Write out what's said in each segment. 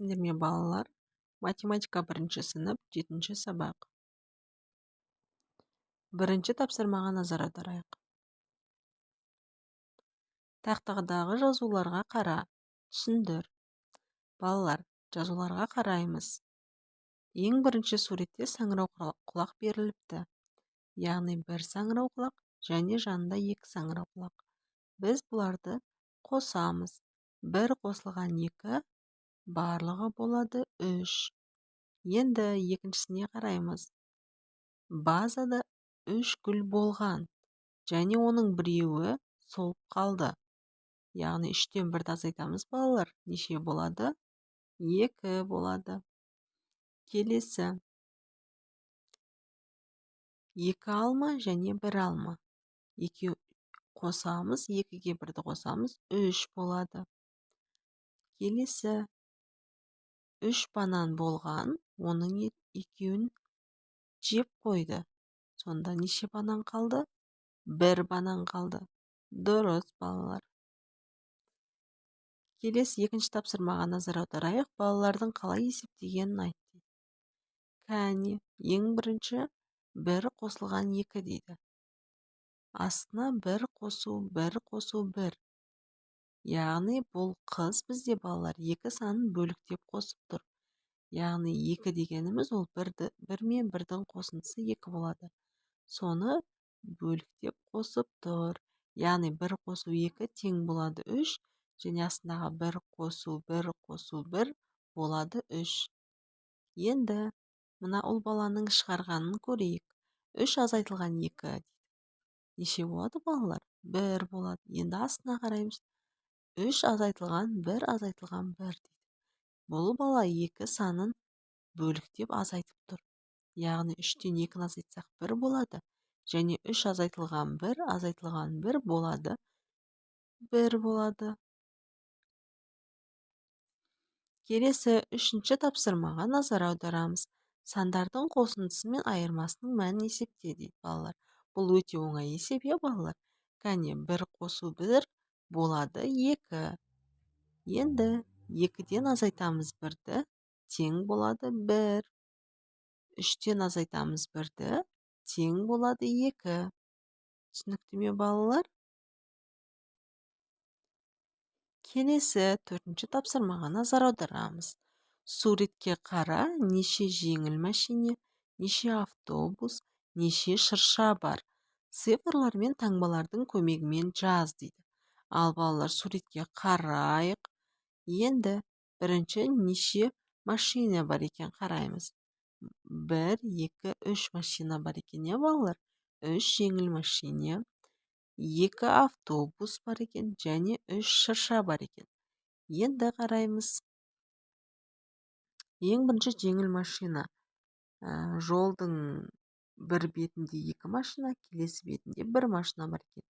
сәлеметсіңдер ме балалар? Математика 1 сынып 7 сабақ. Бірінші тапсырмаға назар аударайық. Тақтадағы жазуларға қара, түсіндір. Балалар, жазуларға қараймыз. Ең бірінші суретте саңырау құлақ беріліпті. Яғни бір саңырау құлақ және жанында 2 саңырау құлақ. Біз бұларды қосамыз. Бір қосылған 2 барлығы болады 3. Енді екіншісіне қараймыз. Базада 3 гүл болған және оның біреуі солып қалды. Яғни 3-тен 1-ді азайтамыз балалар. Неше болады? 2 болады. Келесі. 2 алма және 1 алма. 2 қосамыз, 2-ге 1-ді қосамыз, 3 болады. Келесі. 3 банан болған, оның 2-ін жеп қойды. Сонда неше банан қалды? 1 банан қалды. Дұрыс, балалар. Келесі екінші тапсырмаға назар аударайық. Балалардың қалай есептегенін айтты. Кәне, ең бірінші 1 қосылған 2 дейді. Астына 1 қосу, 1 қосу, 1. Яғни бұл қыз бізде балалар 2 санын бөліктеп қосып тұр. Яғни 2 дегеніміз ол 1 мен 1-дің қосындысы 2 болады. Соны бөліктеп қосып тұр. Яғни 1 қосу 2 тең болады 3. Және астындағы 1 қосу 1 қосу 1 болады 3. Енді мына ұл баланың шығарғанын көрейік. 3 азайтылған 2 дейді. Неше болады балалар? 1 болады. Енді астына қараймыз. 3 азайтылған 1 азайтылған 1 дейді. Бұл бала 2 санын бөліктеп азайтып тұр. Яғни 3-тен 2-ні азайтсақ 1 болады. Және 3 азайтылған 1 азайтылған 1 болады. 1 болады. Келесі 3-ші тапсырмаға назар аударамыз. Сандардың қосындысы мен айырмасының мәнін есепте дейді балалар. Бұл өте оңай есеп, балалар. Кәне 1 қосу 1 болады 2. Енді 2-ден азайтамыз 1-ді, тең болады 1. 3-тен азайтамыз 1-ді, тең болады 2. Түсінікті ме балалар? Келесі 4-ші тапсырмаға назар аударамыз. Суретке қара, неше жеңіл машина, неше автобус, неше шырша бар. Цифрлар мен таңбалардың көмегімен жаз дейді. Ал балалар, суретке қарайық. Енді бірінші неше машина бар екен қараймыз. 1, 2, 3 машина бар екен, балалар. 3 жеңіл машина, 2 автобус бар екен, және 3 шырша бар екен. Енді қараймыз. Ең бірінші жеңіл машина. Жолдың бір бетінде 2 машина, келесі бетінде 1 машина бар екен.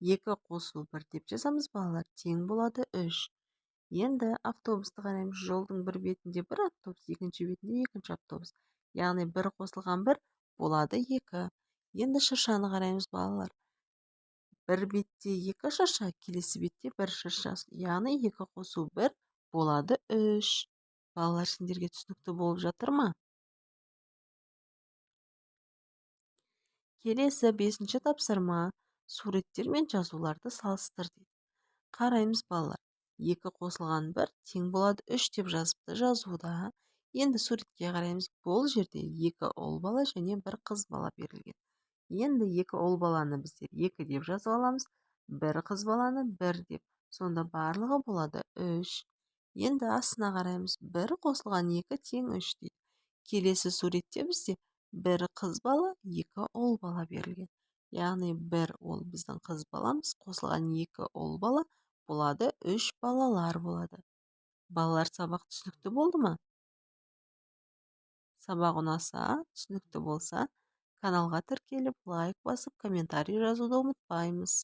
2 қосу 1 деп жазамыз балалар, тең болады 3. Енді автобусты қараймыз. Жолдың бір бетінде 1 автобус, екінші бетінде 2 автобус. Яғни 1 қосылған 1 болады 2. Енді шыршаны қараймыз балалар. Бір бетте 2 шырша, келесі бетте 1 шырша. Яғни 2 қосу 1 болады 3. Балалар, сендерге түсінікті болып жатыр ма? Келесі 5-ші тапсырма. Суреттер мен жазуларды салыстыр дейді. Қараймыз балалар. 2 қосылған 1 тең болады 3 деп жазыпты жазуда. Енді суретке қараймыз. Бұл жерде 2 ұл бала және 1 қыз бала берілген. Енді 2 ұл баланы біздер 2 деп жазып аламыз. 1 қыз баланы 1 деп. Сонда барлығы болады 3. Енді астына қараймыз. 1 қосылған 2 тең 3 дейді. Келесі суретте бізде 1 қыз бала, 2 ұл бала берілген. Яғни 1 ол біздің қыз баламыз, қосылған 2 ұл бала болады 3 балалар болады. Балалар, сабақ түсінікті болды ма? Сабақ ұнаса, түсінікті болса, каналға тіркеліп, лайк басып, комментарий жазуды ұмытпаймыз.